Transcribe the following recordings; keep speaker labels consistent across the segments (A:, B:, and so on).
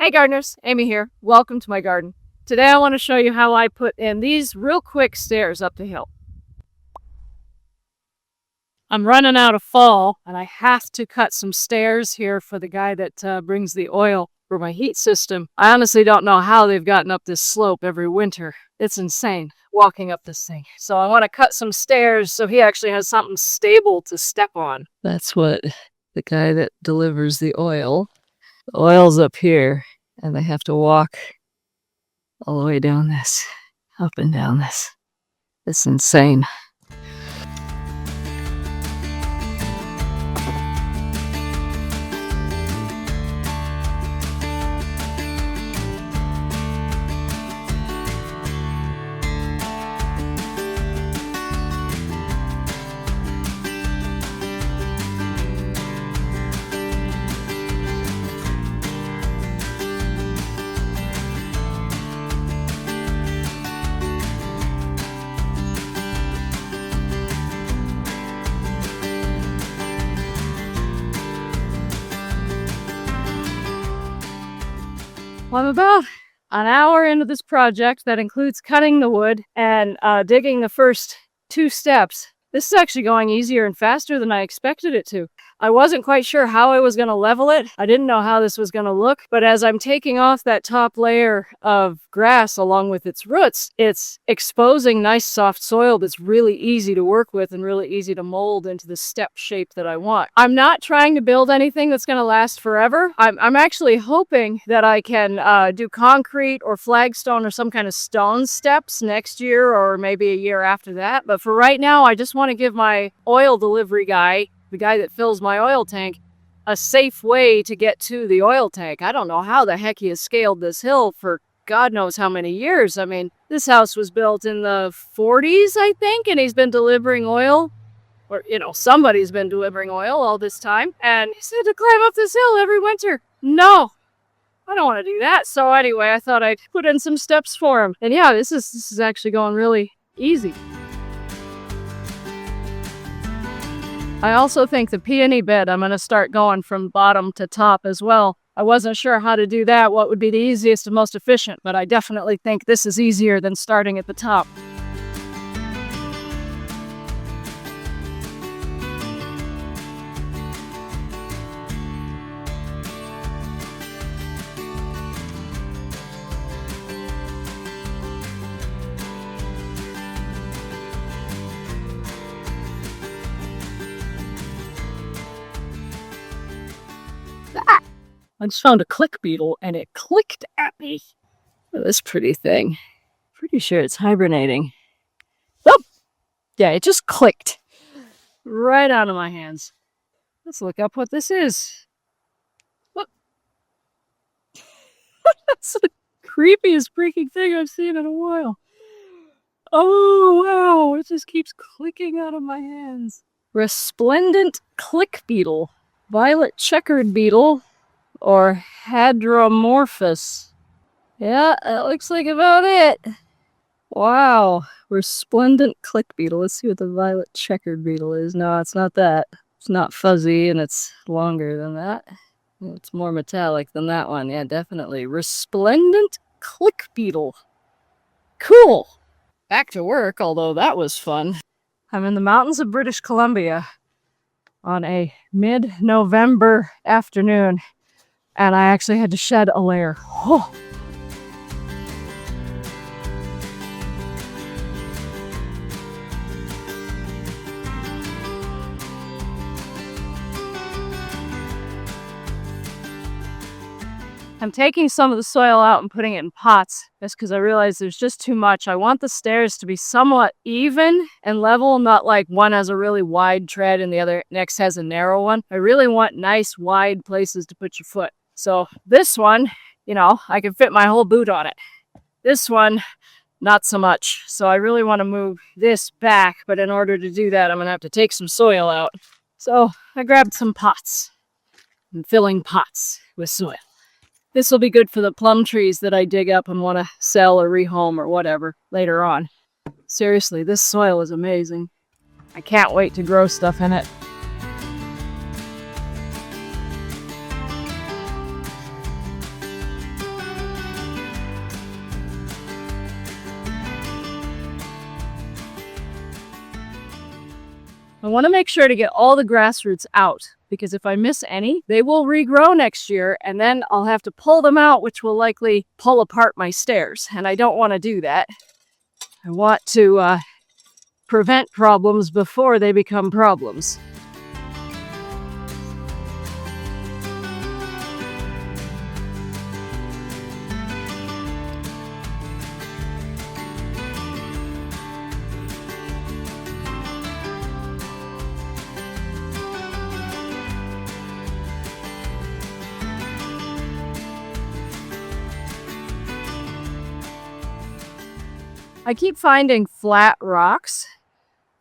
A: Hey gardeners, Amy here. Welcome to my garden. Today I want to show you how I put in these real quick stairs up the hill. I'm running out of fall and I have to cut some stairs here for the guy that brings the oil for my heat system. I honestly don't know how they've gotten up this slope every winter. It's insane walking up this thing. So I want to cut some stairs so he actually has something stable to step on. That's what the guy that delivers the oil's up here. And they have to walk all the way down this, up and down this. It's insane. Well, I'm about an hour into this project that includes cutting the wood and digging the first 2 steps. This is actually going easier and faster than I expected it to. I wasn't quite sure how I was going to level it. I didn't know how this was going to look, but as I'm taking off that top layer of grass along with its roots, it's exposing nice soft soil that's really easy to work with and really easy to mold into the step shape that I want. I'm not trying to build anything that's going to last forever. I'm actually hoping that I can do concrete or flagstone or some kind of stone steps next year or maybe a year after that. But for right now, I just want to give my oil delivery guy, the guy that fills my oil tank, a safe way to get to the oil tank. I don't know how the heck he has scaled this hill for God knows how many years. I mean, this house was built in the 40s, I think, and he's been delivering oil, or, somebody's been delivering oil all this time. And he said to climb up this hill every winter. No, I don't want to do that. So anyway, I thought I'd put in some steps for him. And yeah, this is actually going really easy. I also think the peony bed, I'm going to start going from bottom to top as well. I wasn't sure how to do that, what would be the easiest and most efficient, but I definitely think this is easier than starting at the top. I just found a click beetle and it clicked at me. Look at this pretty thing. Pretty sure it's hibernating. Oh! Yeah, it just clicked right out of my hands. Let's look up what this is. What? That's the creepiest freaking thing I've seen in a while. Oh, wow. It just keeps clicking out of my hands. Resplendent click beetle. Violet checkered beetle. Or Hadromorphus. Yeah, that looks like about it. Wow, resplendent click beetle. Let's see what the violet checkered beetle is. No, it's not that. It's not fuzzy and it's longer than that. It's more metallic than that one. Yeah, definitely. Resplendent click beetle. Cool. Back to work, although that was fun. I'm in the mountains of British Columbia on a mid-November afternoon. And I actually had to shed a layer. Oh. I'm taking some of the soil out and putting it in pots just because I realize there's just too much. I want the stairs to be somewhat even and level, not like one has a really wide tread and the other next has a narrow one. I really want nice wide places to put your foot. So this one, I can fit my whole boot on it. This one, not so much. So I really want to move this back, but in order to do that, I'm going to have to take some soil out. So I grabbed some pots. I'm filling pots with soil. This will be good for the plum trees that I dig up and want to sell or rehome or whatever later on. Seriously, this soil is amazing. I can't wait to grow stuff in it. I want to make sure to get all the grass roots out, because if I miss any, they will regrow next year, and then I'll have to pull them out, which will likely pull apart my stairs, and I don't want to do that. I want to prevent problems before they become problems. I keep finding flat rocks,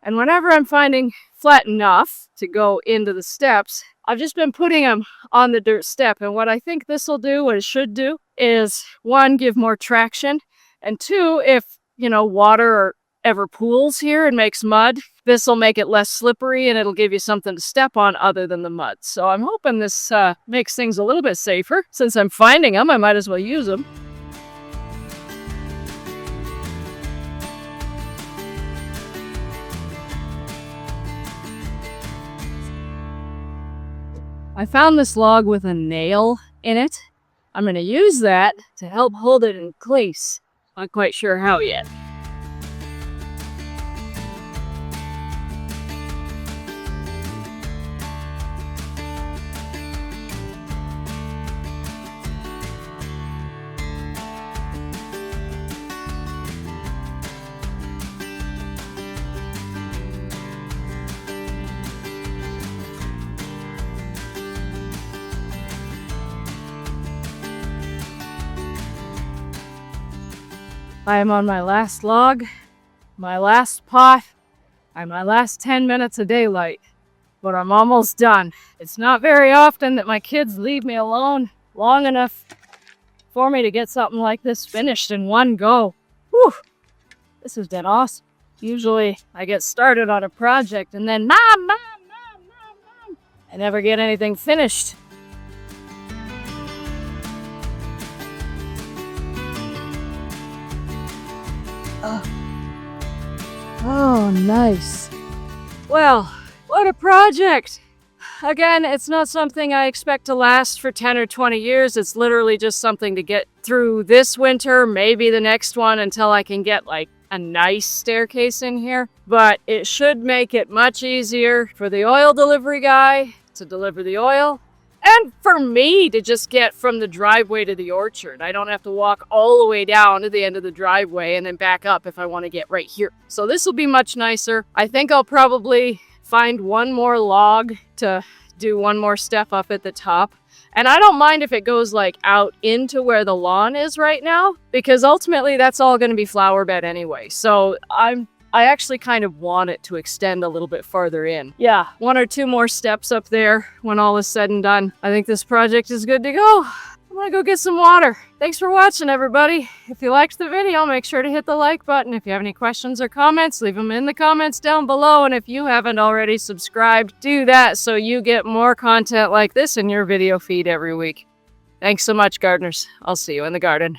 A: and whenever I'm finding flat enough to go into the steps, I've just been putting them on the dirt step. And what I think this will do, what it should do, is one, give more traction, and two, if, water ever pools here and makes mud, this will make it less slippery and it'll give you something to step on other than the mud. So I'm hoping this makes things a little bit safer. Since I'm finding them, I might as well use them. I found this log with a nail in it. I'm going to use that to help hold it in place. Not quite sure how yet. I am on my last log, my last pot, and my last 10 minutes of daylight, but I'm almost done. It's not very often that my kids leave me alone long enough for me to get something like this finished in one go. Whew, this has been awesome. Usually I get started on a project and then Mom, I never get anything finished. Oh, nice. Well, what a project. Again, it's not something I expect to last for 10 or 20 years. It's literally just something to get through this winter, maybe the next one, until I can get like a nice staircase in here. But it should make it much easier for the oil delivery guy to deliver the oil, and for me to just get from the driveway to the orchard. I don't have to walk all the way down to the end of the driveway and then back up if I want to get right here. So this will be much nicer. I think I'll probably find one more log to do one more step up at the top. And I don't mind if it goes like out into where the lawn is right now, because ultimately that's all going to be flower bed anyway. So I actually kind of want it to extend a little bit farther in. Yeah, one or two more steps up there when all is said and done. I think this project is good to go. I'm gonna go get some water. Thanks for watching, everybody. If you liked the video, make sure to hit the like button. If you have any questions or comments, leave them in the comments down below. And if you haven't already subscribed, do that so you get more content like this in your video feed every week. Thanks so much, gardeners. I'll see you in the garden.